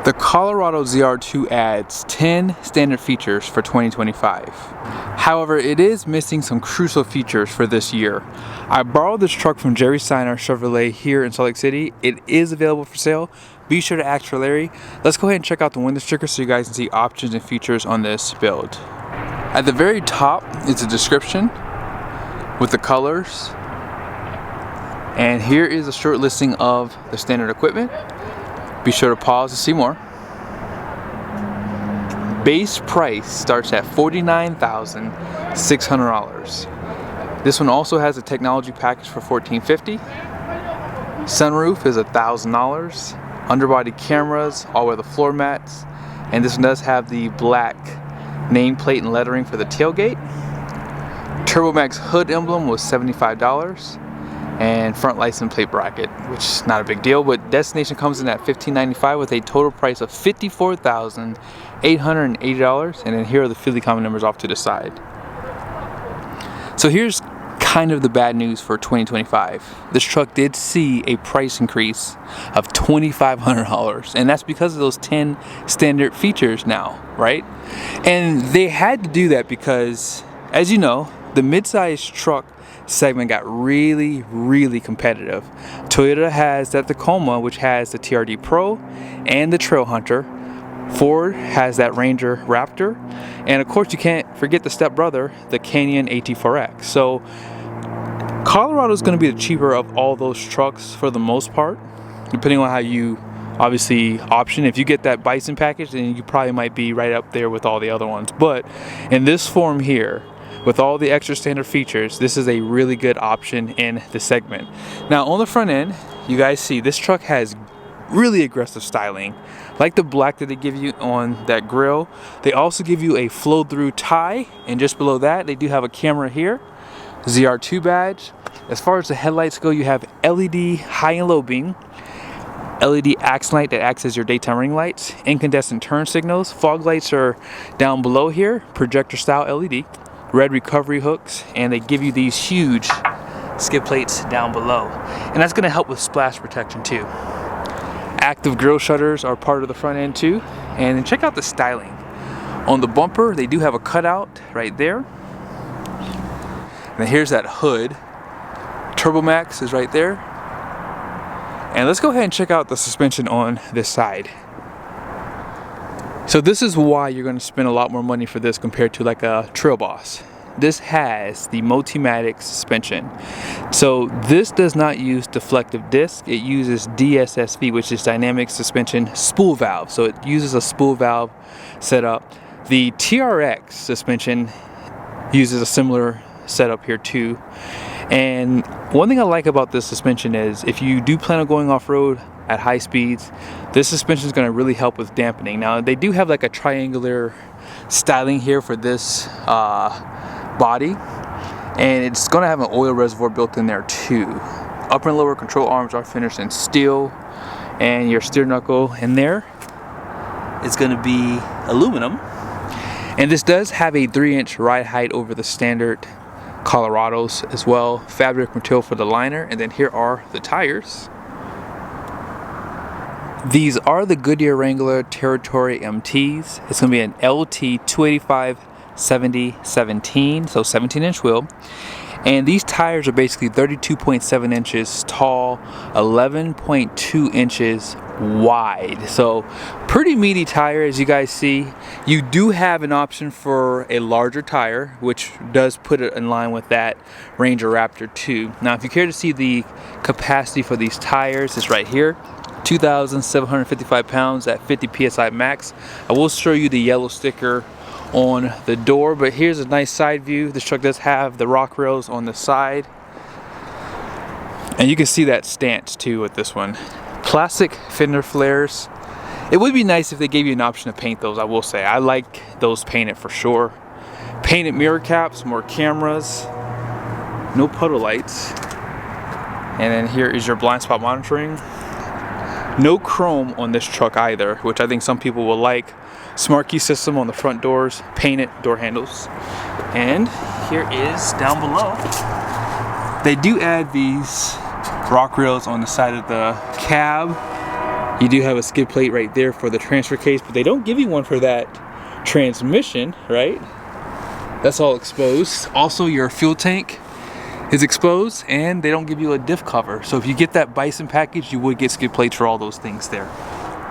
The Colorado ZR2 adds 10 standard features for 2025. However, it is missing some crucial features for this year. I borrowed this truck from Jerry Seiner Chevrolet here in Salt Lake City. It is available for sale. Be sure to ask for Larry. Let's go ahead and check out the window sticker so you guys can see options and features on this build. At the very top is a description with the colors. And here is a short listing of the standard equipment. Be sure to pause to see more. Base price starts at $49,600. This one also has a technology package for $1,450. Sunroof is $1,000. Underbody cameras, all-weather floor mats, and this one does have the black nameplate and lettering for the tailgate. TurboMax hood emblem was $75. And front license plate bracket, which is not a big deal, but destination comes in at $1,595 with a total price of $54,880. And then here are the Philly common numbers off to the side. So here's kind of the bad news for 2025. This truck did see a price increase of $2,500, and that's because of those 10 standard features now, right? And they had to do that because, as you know, the midsize truck segment got really competitive. Toyota has that Tacoma, which has the TRD Pro and the Trail Hunter. Ford has that Ranger Raptor, and of course you can't forget the stepbrother, the Canyon AT4X. So Colorado is going to be the cheaper of all those trucks for the most part, depending on how you obviously option. If you get that Bison package, then you probably might be right up there with all the other ones. But in this form here, with all the extra standard features, this is a really good option in the segment. Now on the front end, you guys see this truck has really aggressive styling. Like the black that they give you on that grille, they also give you a flow-through tie, and just below that they do have a camera here, ZR2 badge. As far as the headlights go, you have LED high and low beam, LED accent light that acts as your daytime ring lights, incandescent turn signals, fog lights are down below here, projector style LED, red recovery hooks, and they give you these huge skid plates down below, and that's going to help with splash protection too. Active grille shutters are part of the front end too. And then check out the styling on the bumper. They do have a cutout right there, and then here's that hood. TurboMax is right there, and let's go ahead and check out the suspension on this side. So this is why you're going to spend a lot more money for this compared to like a Trail Boss. This has the Multimatic suspension. So this does not use deflective disc. It uses DSSV, which is dynamic suspension spool valve. So it uses a spool valve setup. The TRX suspension uses a similar setup here too. And one thing I like about this suspension is if you do plan on going off-road at high speeds, this suspension is going to really help with dampening. Now they do have like a triangular styling here for this body, and it's going to have an oil reservoir built in there too. Upper and lower control arms are finished in steel, and your steer knuckle in there is going to be aluminum. And this does have a 3-inch ride height over the standard Colorados as well. Fabric material for the liner, and then here are the tires. These are the Goodyear Wrangler Territory MTs. It's going to be an LT 285/70/17, so 17-inch wheel. And these tires are basically 32.7 inches tall, 11.2 inches wide. So pretty meaty tire, as you guys see. You do have an option for a larger tire, which does put it in line with that Ranger Raptor 2. Now, if you care to see the capacity for these tires, it's right here. 2,755 pounds at 50 psi max. I will show you the yellow sticker on the door, but here's a nice side view. This truck does have the rock rails on the side, and you can see that stance too with this one. Plastic fender flares. It would be nice if they gave you an option to paint those, I will say. I like those painted for sure. Painted mirror caps, more cameras, no puddle lights, and then here is your blind spot monitoring. No chrome on this truck either, which I think some people will like. Smart key system on the front doors, painted door handles. And here is down below. They do add these rock rails on the side of the cab You do have a skid plate right there for the transfer case, but they don't give you one for that transmission, right? That's all exposed. Also, your fuel tank is exposed, and they don't give you a diff cover. So if you get that Bison package, you would get skid plates for all those things there.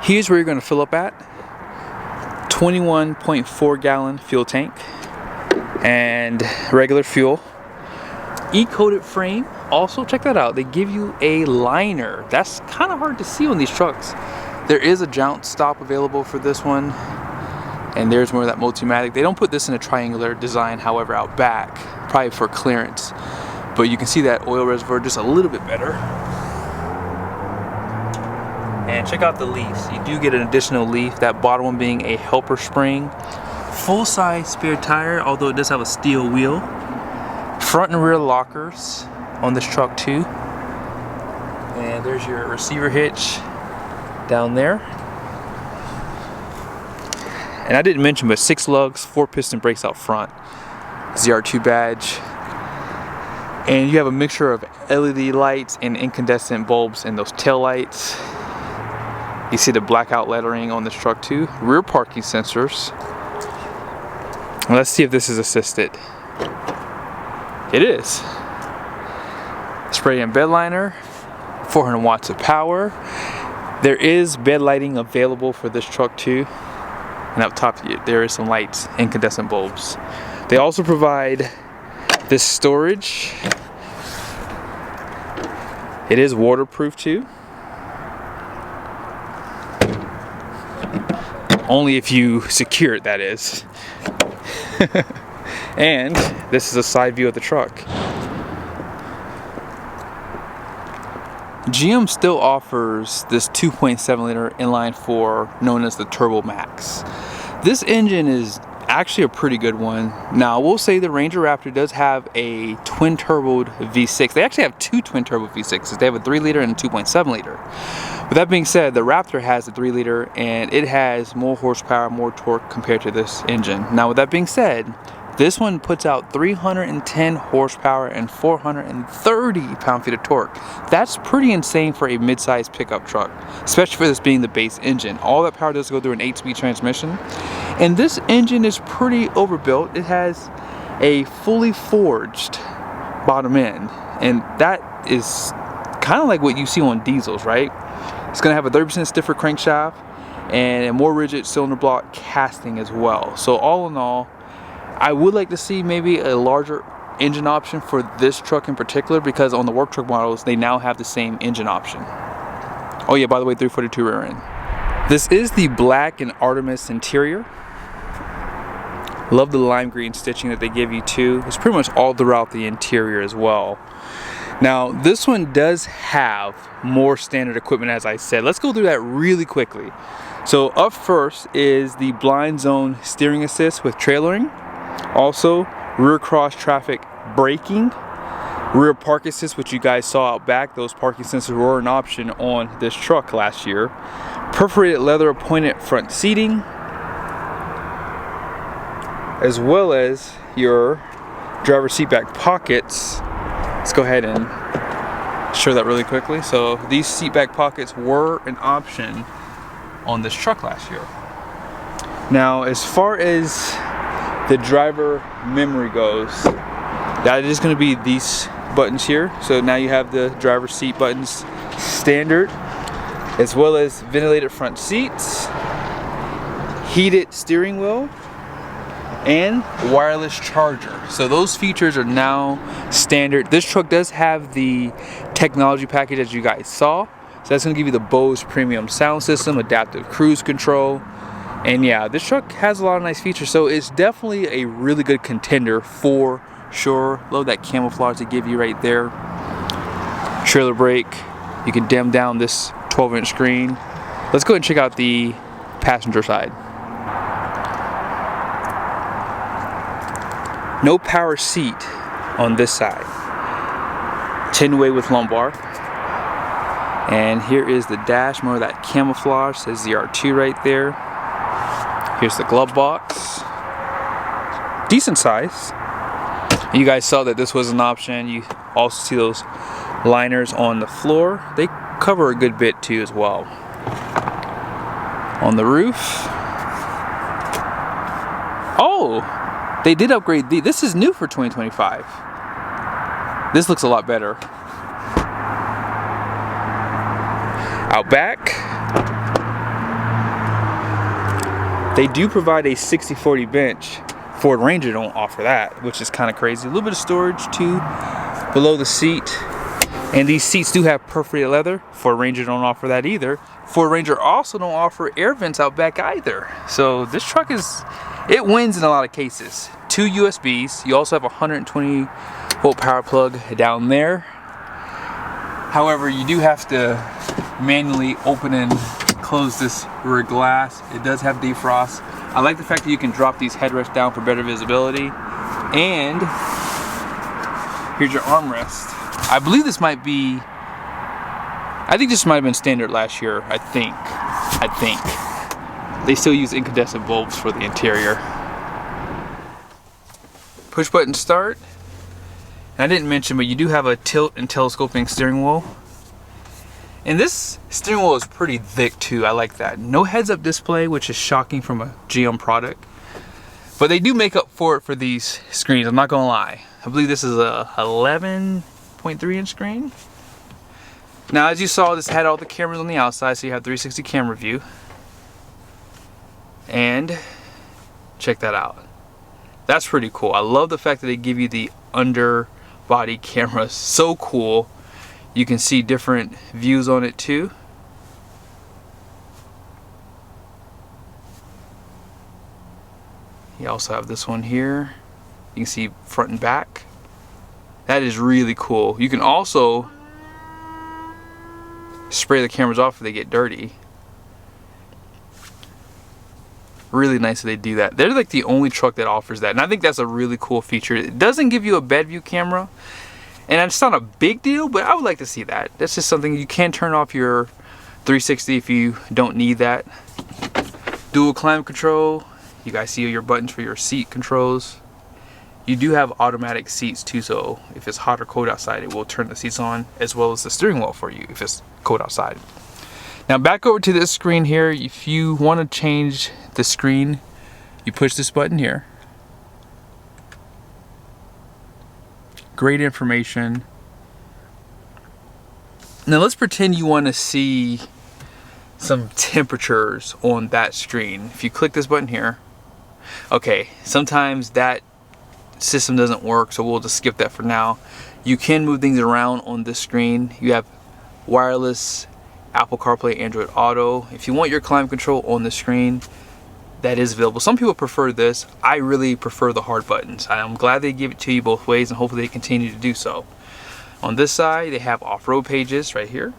Here's where you're gonna fill up at. 21.4 gallon fuel tank and regular fuel. E-coated frame. Also, check that out. They give you a liner. That's kind of hard to see on these trucks. There is a jounce stop available for this one. And there's more of that Multimatic. They don't put this in a triangular design, however, out back, probably for clearance. But you can see that oil reservoir just a little bit better. And check out the leaves. You do get an additional leaf, that bottom one being a helper spring. Full-size spare tire, although it does have a steel wheel. Front and rear lockers on this truck too. And there's your receiver hitch down there. And I didn't mention, but 6 lugs, 4 piston brakes out front. ZR2 badge. And you have a mixture of LED lights and incandescent bulbs in those tail lights. You see the blackout lettering on this truck too. Rear parking sensors. Let's see if this is assisted. It is. Spray and bed liner, 400 watts of power. There is bed lighting available for this truck too. And up top there is some lights, incandescent bulbs. They also provide this storage. It is waterproof too. Only if you secure it, that is. And this is a side view of the truck. GM still offers this 2.7 liter inline 4 known as the Turbo Max. This engine is actually a pretty good one. Now, I will say the Ranger Raptor does have a twin turboed V6. They actually have 2 twin turbo V6s. They have a 3 liter and a 2.7 liter. With that being said, the Raptor has a 3 liter and it has more horsepower, more torque compared to this engine. Now, with that being said, this one puts out 310 horsepower and 430 pound-feet of torque. That's pretty insane for a mid-size pickup truck, especially for this being the base engine. All that power does go through an 8-speed transmission. And this engine is pretty overbuilt. It has a fully forged bottom end. And that is kind of like what you see on diesels, right? It's going to have a 30% stiffer crankshaft and a more rigid cylinder block casting as well. So all in all, I would like to see maybe a larger engine option for this truck in particular, because on the work truck models, they now have the same engine option. Oh yeah, by the way, 342 rear end. This is the black and Artemis interior. Love the lime green stitching that they give you too. It's pretty much all throughout the interior as well. Now, this one does have more standard equipment, as I said. Let's go through that really quickly. So up first is the blind zone steering assist with trailering. Also, rear cross traffic braking, rear park assist, which you guys saw out back. Those parking sensors were an option on this truck last year. Perforated leather appointed front seating, as well as your driver seat back pockets. Let's go ahead and show that really quickly. So these seat back pockets were an option on this truck last year. Now, as far as the driver memory goes, that is going to be these buttons here. So now you have the driver seat buttons standard, as well as ventilated front seats, heated steering wheel, and wireless charger. So those features are now standard. This truck does have the technology package as you guys saw. So that's going to give you the Bose premium sound system, adaptive cruise control. And yeah, this truck has a lot of nice features, so it's definitely a really good contender for sure. Love that camouflage they give you right there. Trailer brake. You can dim down this 12-inch screen. Let's go ahead and check out the passenger side. No power seat on this side. 10-way with lumbar. And here is the dash, more of that camouflage, says ZR2 right there. Here's the glove box. Decent size. You guys saw that this was an option. You also see those liners on the floor. They cover a good bit too as well. On the roof. Oh, they did upgrade this is new for 2025. This looks a lot better. Out back, they do provide a 60/40 bench. Ford Ranger don't offer that, which is kind of crazy. A little bit of storage too below the seat. And these seats do have perforated leather. Ford Ranger don't offer that either. Ford Ranger also don't offer air vents out back either. So this truck it wins in a lot of cases. 2 USBs. You also have a 120 volt power plug down there. However, you do have to manually open and close this rear glass. It does have defrost. I like the fact that you can drop these headrests down for better visibility. And here's your armrest. I believe this might be, I think this might have been standard last year, I think. They still use incandescent bulbs for the interior. Push button start. And I didn't mention, but you do have a tilt and telescoping steering wheel. And this steering wheel is pretty thick too, I like that. No heads-up display, which is shocking from a GM product. But they do make up for it for these screens, I'm not gonna lie. I believe this is a 11.3 inch screen. Now, as you saw, this had all the cameras on the outside, so you have 360 camera view. And check that out. That's pretty cool. I love the fact that they give you the underbody camera. So cool. You can see different views on it too. You also have this one here. You can see front and back. That is really cool. You can also spray the cameras off if they get dirty. Really nice that they do that. They're like the only truck that offers that, and I think that's a really cool feature. It doesn't give you a bed view camera, and it's not a big deal, but I would like to see that. That's just something you can turn off your 360 if you don't need that. Dual climate control. You guys see your buttons for your seat controls. You do have automatic seats too, so if it's hot or cold outside, it will turn the seats on, as well as the steering wheel for you if it's cold outside. Now back over to this screen here. If you want to change the screen, you push this button here. Great information. Now let's pretend you want to see some temperatures on that screen. If you click this button here, okay, sometimes that system doesn't work, so we'll just skip that for now. You can move things around on this screen. You have wireless Apple CarPlay, Android Auto. If you want your climate control on the screen, that is available. Some people prefer this. I really prefer the hard buttons. I'm glad they give it to you both ways, and hopefully they continue to do so. On this side, they have off-road pages right here.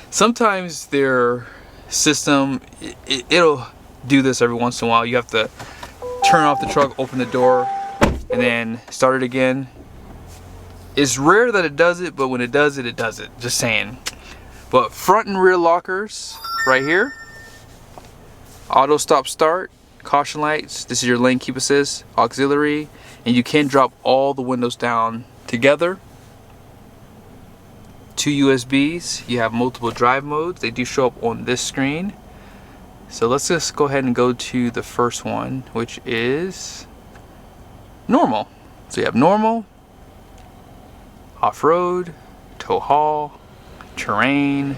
Sometimes their system, it'll do this every once in a while. You have to turn off the truck, open the door, and then start it again. It's rare that it does it, but when it does it, it does it. Just saying. But front and rear lockers right here. Auto stop start, caution lights. This is your lane keep assist, auxiliary, and you can drop all the windows down together. 2 USBs. You have multiple drive modes. They do show up on this screen. So let's just go ahead and go to the first one, which is normal. So you have normal, off-road, tow haul, terrain.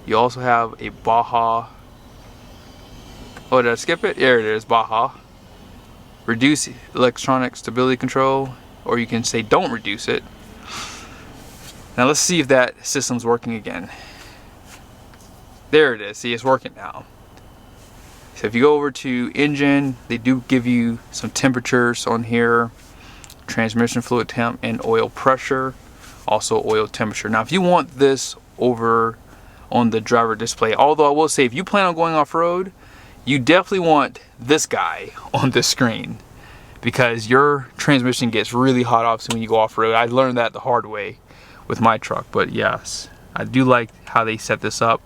You also have a Baja. Oh, did I skip it? There it is, Baja. Reduce electronic stability control, or you can say don't reduce it. Now let's see if that system's working again. There it is. See, it's working now. So if you go over to engine, they do give you some temperatures on here. Transmission fluid temp and oil pressure. Also oil temperature. Now if you want this over on the driver display, although I will say if you plan on going off-road, you definitely want this guy on this screen, because your transmission gets really hot obviously when you go off-road. I learned that the hard way with my truck, but yes, I do like how they set this up.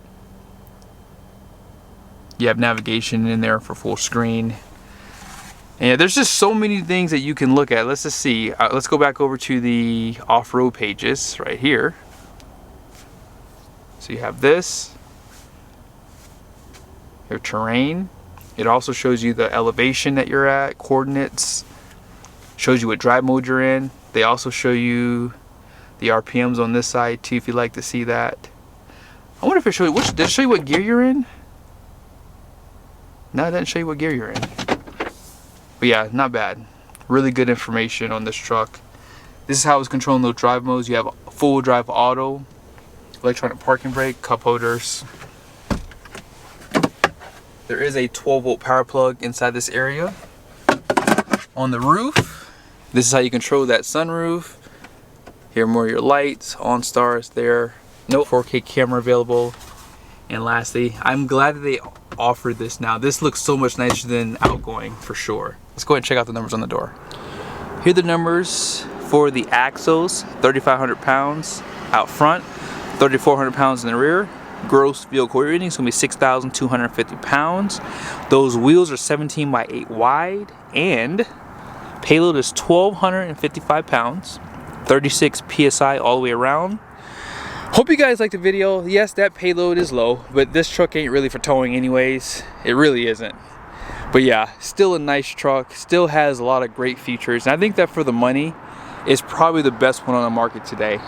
You have navigation in there for full screen. And there's just so many things that you can look at. Let's just see. Let's go back over to the off-road pages right here. So So you have this, your terrain. It also shows you the elevation that you're at, coordinates, shows you what drive mode you're in. They also show you the RPMs on this side too, if you'd like to see that. I wonder if it shows you, did it show you what gear you're in? No, it didn't show you what gear you're in. But yeah, not bad. Really good information on this truck. This is how it's controlling those drive modes. You have full drive auto, electronic parking brake, cup holders. There is a 12-volt power plug inside this area. On the roof, this is how you control that sunroof. Here are more of your lights, OnStar there. No 4K camera available. And lastly, I'm glad that they offered this now. This looks so much nicer than outgoing for sure. Let's go ahead and check out the numbers on the door. Here are the numbers for the axles: 3,500 pounds out front, 3,400 pounds in the rear. Gross vehicle weight rating is going to be 6,250 pounds. Those wheels are 17 by 8 wide, and payload is 1,255 pounds, 36 PSI all the way around. Hope you guys liked the video. Yes, that payload is low, but this truck ain't really for towing anyways. It really isn't. But yeah, still a nice truck, still has a lot of great features, and I think that for the money, is probably the best one on the market today.